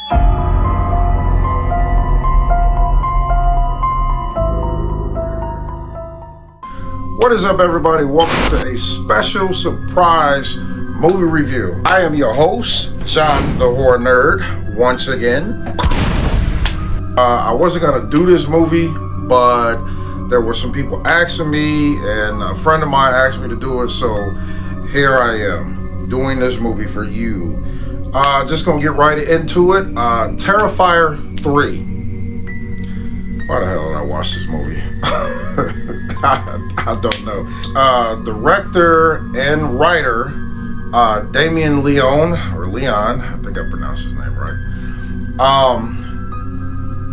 What is up, everybody? Welcome to a special surprise movie review. I am your host, John the Horror Nerd, once again. I wasn't gonna do this movie, but there were some people asking me, and a friend of mine asked me to do it, so here I am doing this movie for you. Just gonna get right into it. Terrifier 3. Why the hell did I watch this movie? I don't know. Director and writer Damien Leone, I think I pronounced his name right.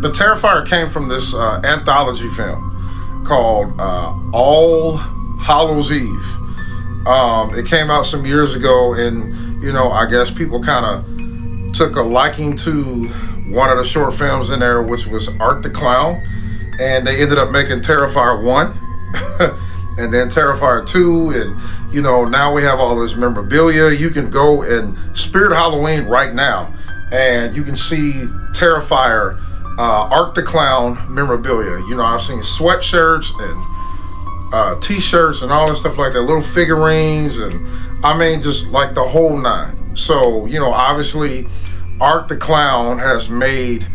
The Terrifier came from this anthology film called All Hallows Eve. It came out some years ago, and I guess people kind of took a liking to one of the short films in there, which was Art the Clown, and they ended up making Terrifier 1 and then Terrifier 2, and now we have all this memorabilia. You can go in Spirit Halloween right now and you can see Terrifier Art the Clown memorabilia. I've seen sweatshirts and t-shirts and all this stuff like that, little figurines, and I mean just like the whole nine. So obviously Art the Clown has made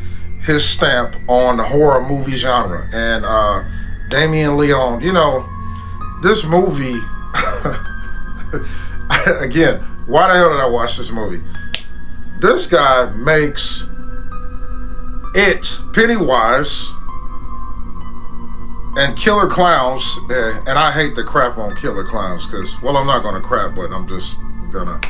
his stamp on the horror movie genre, and Damien Leone, this movie again, why the hell did I watch this movie? This guy makes it, Pennywise, and Killer Clowns, and I hate to crap on Killer Clowns because, well, I'm not going to crap, but I'm just going to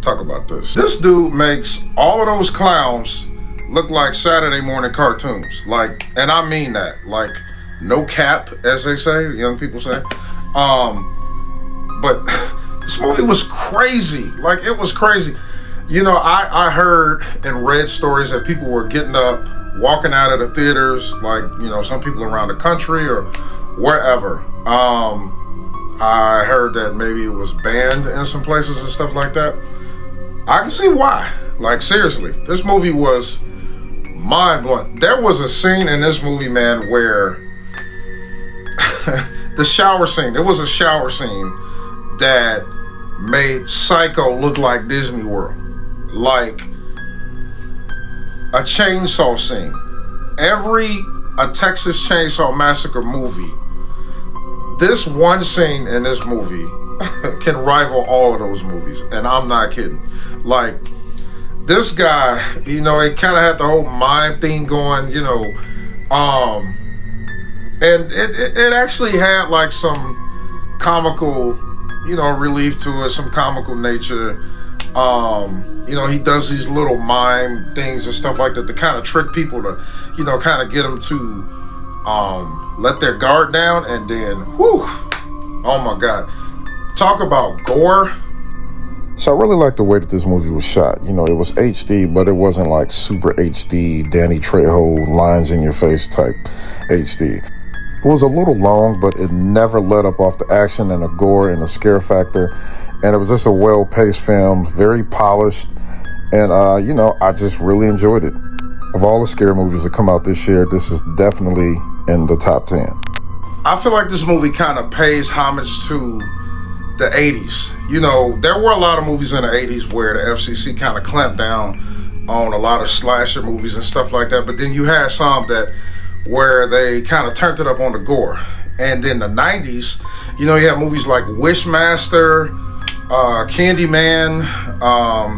talk about this. This dude makes all of those clowns look like Saturday morning cartoons. Like, and I mean that. Like, no cap, as they say, young people say. But this movie was crazy. Like, it was crazy. I heard and read stories that people were getting up, walking out of the theaters, like, some people around the country or wherever. I heard that maybe it was banned in some places and stuff like that. I can see why. Like, seriously, this movie was mind-blowing. There was a scene in this movie, man, where the shower scene, there was a shower scene that made Psycho look like Disney World. Like a chainsaw scene. A Texas Chainsaw Massacre movie, this one scene in this movie can rival all of those movies, and I'm not kidding. Like, this guy, it kind of had the whole mime thing going, and it actually had like some comical, relief to it, some comical nature. He does these little mime things and stuff like that to kind of trick people to, kind of get them to let their guard down, and then, whew, oh my God. Talk about gore. So I really like the way that this movie was shot. It was HD, but it wasn't like super HD, Danny Trejo, lines in your face type HD. It was a little long, but it never let up off the action and the gore and the scare factor. And it was just a well-paced film, very polished. And, I just really enjoyed it. Of all the scare movies that come out this year, this is definitely in the top 10. I feel like this movie kind of pays homage to the 80s. There were a lot of movies in the 80s where the FCC kind of clamped down on a lot of slasher movies and stuff like that. But then you had some where they kind of turned it up on the gore. And then the 90s, you have movies like Wishmaster, Candyman.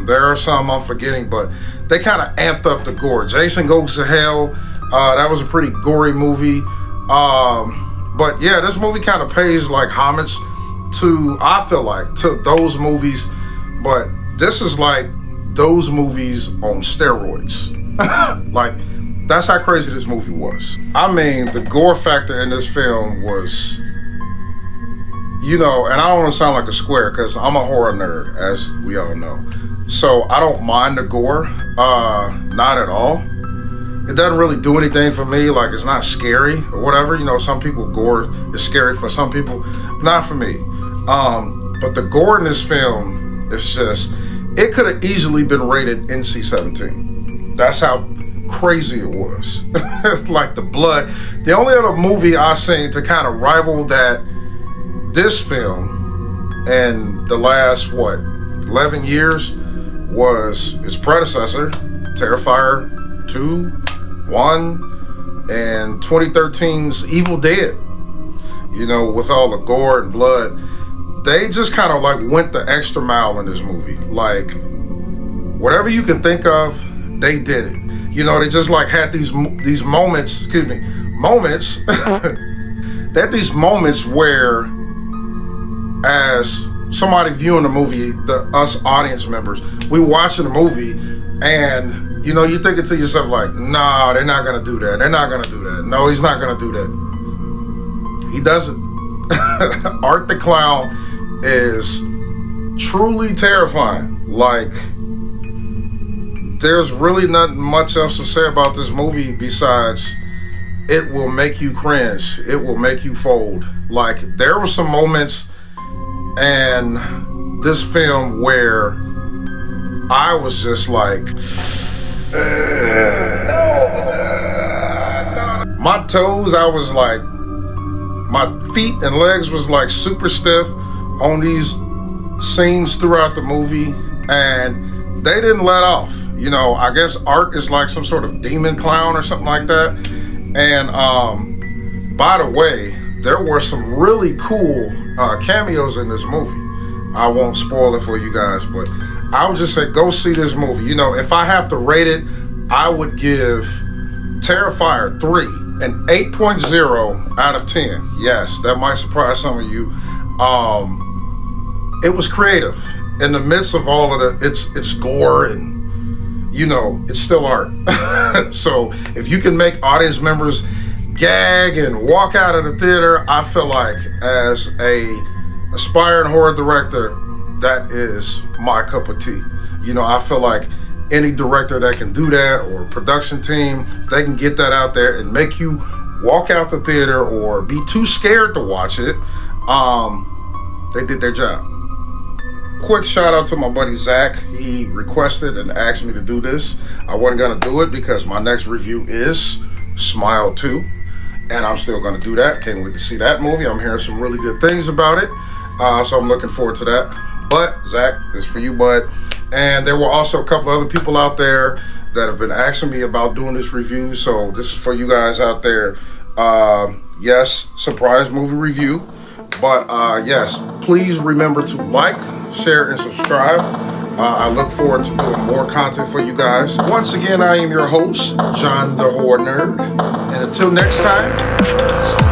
There are some I'm forgetting, but they kind of amped up the gore. Jason Goes to Hell. That was a pretty gory movie. But yeah, this movie kind of pays like homage to, I feel like, to those movies. But this is like those movies on steroids. Like, that's how crazy this movie was. I mean, the gore factor in this film was, and I don't want to sound like a square because I'm a horror nerd, as we all know. So I don't mind the gore, not at all. It doesn't really do anything for me. Like, it's not scary or whatever. Some people, gore is scary for some people, not for me. But the gore in this film is just, it could have easily been rated NC-17. That's how crazy it was. Like the blood. The only other movie I seen to kind of rival this film in the last 11 years was its predecessor, Terrifier 2, 1, and 2013's Evil Dead. You know, with all the gore and blood, they just kind of like went the extra mile in this movie. Like whatever you can think of, they did it. You know, they just like had these moments. Moments. They had these moments where, as somebody viewing the movie, us audience members, we watching the movie, and you know, you thinking to yourself like, nah, they're not gonna do that. They're not gonna do that. No, he's not gonna do that. He doesn't. Art the Clown is truly terrifying. Like, there's really not much else to say about this movie besides it will make you cringe. It will make you fold. Like, there were some moments in this film where I was just like, my toes, I was like, my feet and legs was like super stiff on these scenes throughout the movie, and they didn't let off. You know, I guess Art is like some sort of demon clown or something like that. And by the way, there were some really cool cameos in this movie. I won't spoil it for you guys, but I would just say go see this movie. You know, if I have to rate it, I would give Terrifier 3 an 8.0 out of 10. Yes, that might surprise some of you. It was creative in the midst of all of it's gore, and you know, it's still art. So if you can make audience members gag and walk out of the theater, I feel like as a aspiring horror director, that is my cup of tea. You know, I feel like any director that can do that, or production team, they can get that out there and make you walk out the theater or be too scared to watch it. They did their job. Quick shout out to my buddy Zach. He requested and asked me to do this. I wasn't gonna do it because my next review is Smile 2, and I'm still gonna do that. Can't wait to see that movie. I'm hearing some really good things about it, so I'm looking forward to that. But Zach, this is for you, bud. And there were also a couple other people out there that have been asking me about doing this review, so this is for you guys out there. Yes, surprise movie review. But yes, please remember to like, share, and subscribe. I look forward to doing more content for you guys. Once again, I am your host, John the Horror Nerd. And until next time,